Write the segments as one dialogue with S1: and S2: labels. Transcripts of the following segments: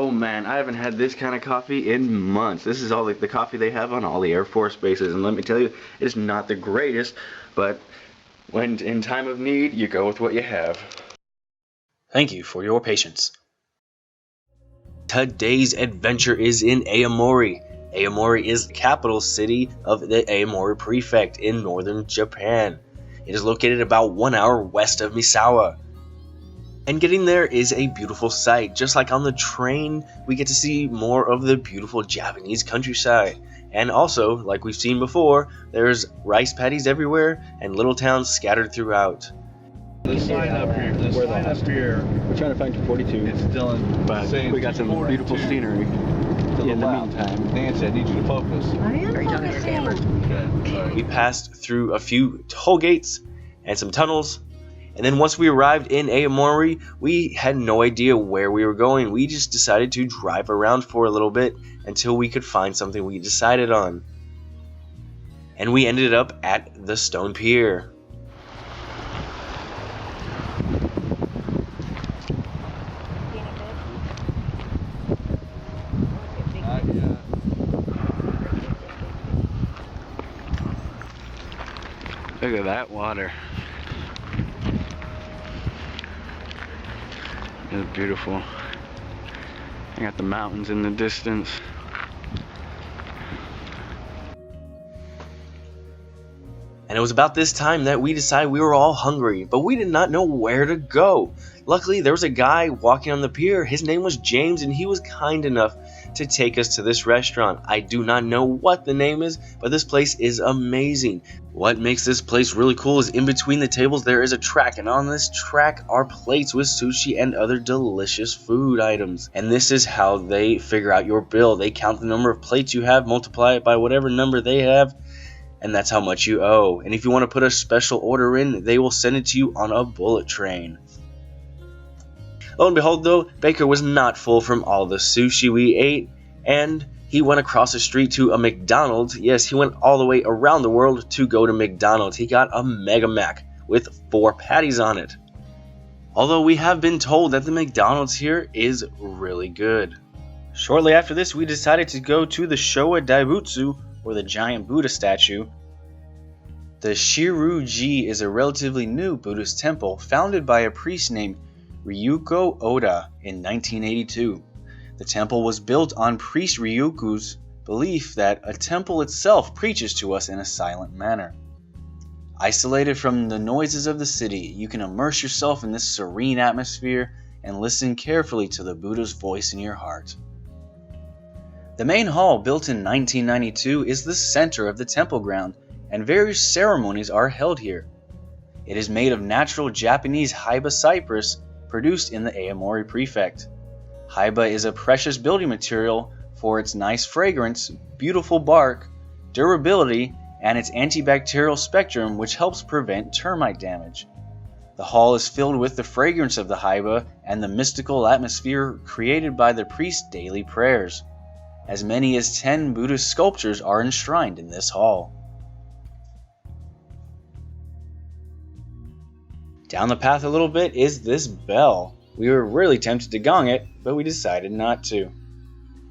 S1: Oh man, I haven't had this kind of coffee in months. This is all the coffee they have on all the Air Force bases, and let me tell you, it is not the greatest, but when in time of need, you go with what you have.
S2: Thank you for your patience. Today's adventure is in Aomori. Aomori is the capital city of the Aomori Prefect in northern Japan. It is located about 1 hour west of Misawa. And getting there is a beautiful sight. Just like on the train, we get to see more of the beautiful Japanese countryside. And also, like we've seen before, there's rice paddies everywhere and little towns scattered throughout.
S3: The sign up here,
S1: We're trying to find 242.
S3: it's still in,
S1: But
S3: saying
S1: we got some
S3: 242.
S1: beautiful scenery
S3: To
S1: in the
S3: left.
S1: meantime.
S3: Nancy, I need you to focus.
S4: I am focusing.
S3: Okay, sorry.
S2: We passed through a few toll gates and some tunnels. And then once we arrived in Aomori, we had no idea where we were going. We just decided to drive around for a little bit until we could find something we decided on. And we ended up at the Stone Pier.
S3: Not yet.
S1: Look at that water. It's beautiful. I got the mountains in the distance.
S2: And it was about this time that we decided we were all hungry, but we did not know where to go. Luckily, there was a guy walking on the pier. His name was James, and he was kind enough to take us to this restaurant. I do not know what the name is, but this place is amazing. What makes this place really cool is in between the tables there is a track, and on this track are plates with sushi and other delicious food items. And this is how they figure out your bill. They count the number of plates you have, multiply it by whatever number they have, and that's how much you owe. And if you want to put a special order in, they will send it to you on a bullet train. Lo and behold though, Baker was not full from all the sushi we ate, and he went across the street to a McDonald's. Yes, he went all the way around the world to go to McDonald's. He got a Mega Mac with 4 patties on it. Although we have been told that the McDonald's here is really good. Shortly after this, we decided to go to the Showa Daibutsu, or the giant Buddha statue. The Seiryu-ji is a relatively new Buddhist temple founded by a priest named Ryuko Oda in 1982. The temple was built on priest Ryuko's belief that a temple itself preaches to us in a silent manner. Isolated from the noises of the city, you can immerse yourself in this serene atmosphere and listen carefully to the Buddha's voice in your heart. The main hall, built in 1992, is the center of the temple ground, and various ceremonies are held here. It is made of natural Japanese Haiba cypress produced in the Aomori Prefect. Haiba is a precious building material for its nice fragrance, beautiful bark, durability, and its antibacterial spectrum, which helps prevent termite damage. The hall is filled with the fragrance of the Haiba and the mystical atmosphere created by the priest's daily prayers. As many as 10 Buddhist sculptures are enshrined in this hall. Down the path a little bit is this bell. We were really tempted to gong it, but we decided not to.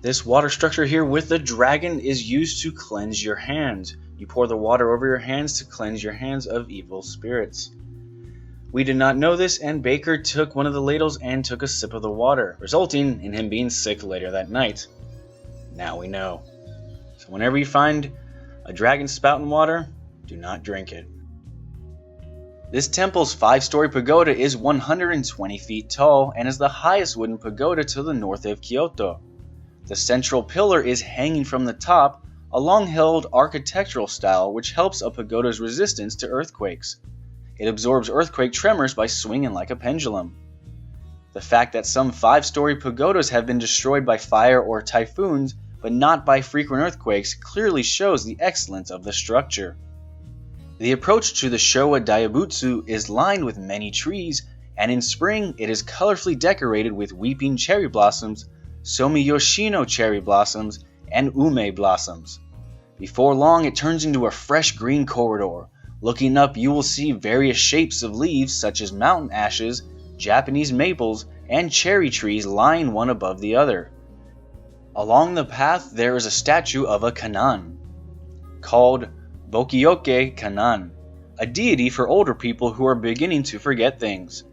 S2: This water structure here with the dragon is used to cleanse your hands. You pour the water over your hands to cleanse your hands of evil spirits. We did not know this, and Baker took one of the ladles and took a sip of the water, resulting in him being sick later that night. Now we know. So whenever you find a dragon spouting water, do not drink it. This temple's 5-story pagoda is 120 feet tall and is the highest wooden pagoda to the north of Kyoto. The central pillar is hanging from the top, a long-held architectural style which helps a pagoda's resistance to earthquakes. It absorbs earthquake tremors by swinging like a pendulum. The fact that some 5-story pagodas have been destroyed by fire or typhoons, but not by frequent earthquakes, clearly shows the excellence of the structure. The approach to the Showa Daibutsu is lined with many trees, and in spring it is colorfully decorated with weeping cherry blossoms, Somiyoshino cherry blossoms, and ume blossoms. Before long it turns into a fresh green corridor. Looking up you will see various shapes of leaves such as mountain ashes, Japanese maples, and cherry trees lying one above the other.
S4: Along the path there is a statue of a Kannan, called Bokyoke Kannan, a deity for older people who are beginning to forget things.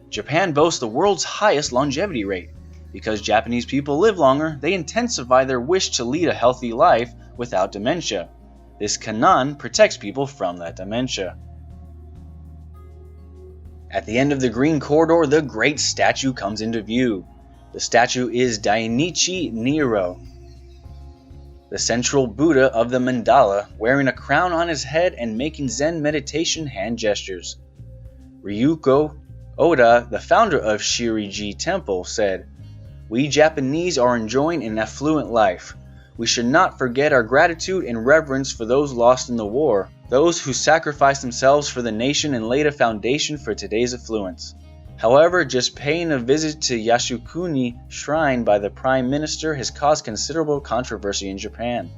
S4: Japan boasts the world's highest longevity rate. Because Japanese people live longer, they intensify their wish to lead a healthy life without dementia. This Kannan protects people from that dementia. At the end of the green corridor, the great statue comes into view. The statue is Dainichi Niro, the central Buddha of the mandala, wearing a crown on his head and making Zen meditation hand gestures. Ryuko Oda, the founder of Seiryu-ji Temple, said, "We Japanese are enjoying an affluent life. We should not forget our gratitude and reverence for those lost in the war, those who sacrificed themselves for the nation and laid a foundation for today's affluence." However, just paying a visit to Yasukuni Shrine by the Prime Minister has caused considerable controversy in Japan.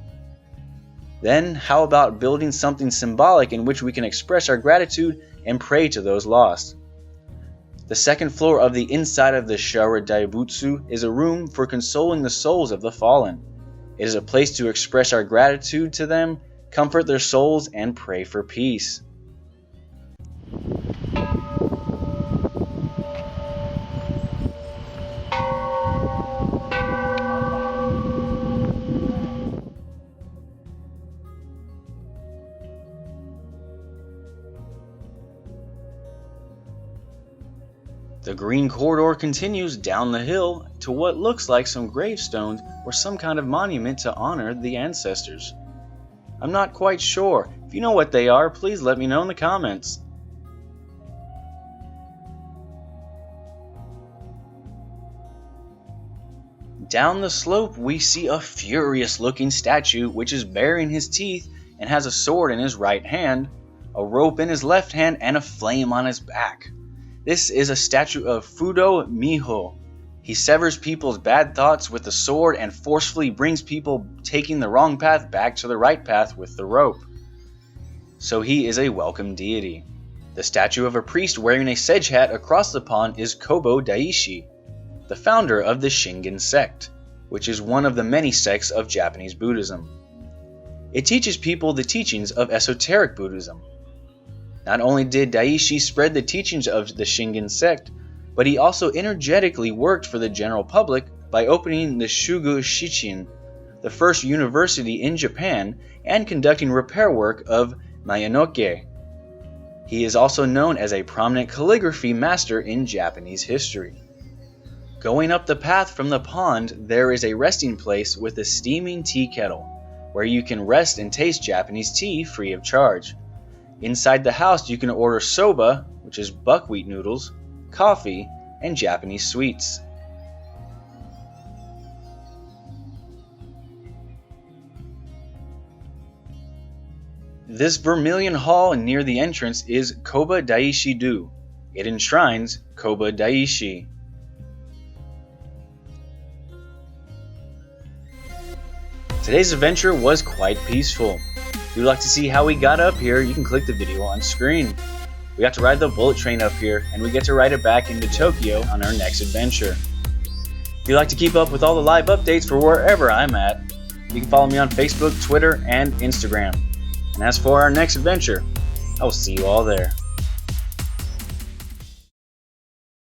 S4: Then, how about building something symbolic in which we can express our gratitude and pray to those lost? The second floor of the inside of the Shara Daibutsu is a room for consoling the souls of the fallen. It is a place to express our gratitude to them, comfort their souls, and pray for peace. The green corridor continues down the hill to what looks like some gravestones or some kind of monument to honor the ancestors. I'm not quite sure. If you know what they are, please let me know in the comments. Down the slope we see a furious looking statue which is baring his teeth and has a sword in his right hand, a rope in his left hand, and a flame on his back. This is a statue of Fudo Miho. He severs people's bad thoughts with the sword and forcefully brings people taking the wrong path back to the right path with the rope. So he is a welcome deity. The statue of a priest wearing a sedge hat across the pond is Kobo Daishi, the founder of the Shingon sect, which is one of the many sects of Japanese Buddhism. It teaches people the teachings of esoteric Buddhism. Not only did Daishi spread the teachings of the Shingon sect, but he also energetically worked for the general public by opening the Shugu Shichin, the first university in Japan, and conducting repair work of Miyanoke. He is also known as a prominent calligraphy master in Japanese history. Going up the path from the pond, there is a resting place with a steaming tea kettle, where you can rest and taste Japanese tea free of charge. Inside the house you can order soba, which is buckwheat noodles, coffee, and Japanese sweets. This vermilion hall near the entrance is Koba Daishi-do. It enshrines Koba Daishi. Today's adventure was quite peaceful. If you'd like to see how we got up here, you can click the video on screen. We got to ride the bullet train up here, and we get to ride it back into Tokyo on our next adventure. If you'd like to keep up with all the live updates for wherever I'm at, you can follow me on Facebook, Twitter, and Instagram. And as for our next adventure, I will see you all there.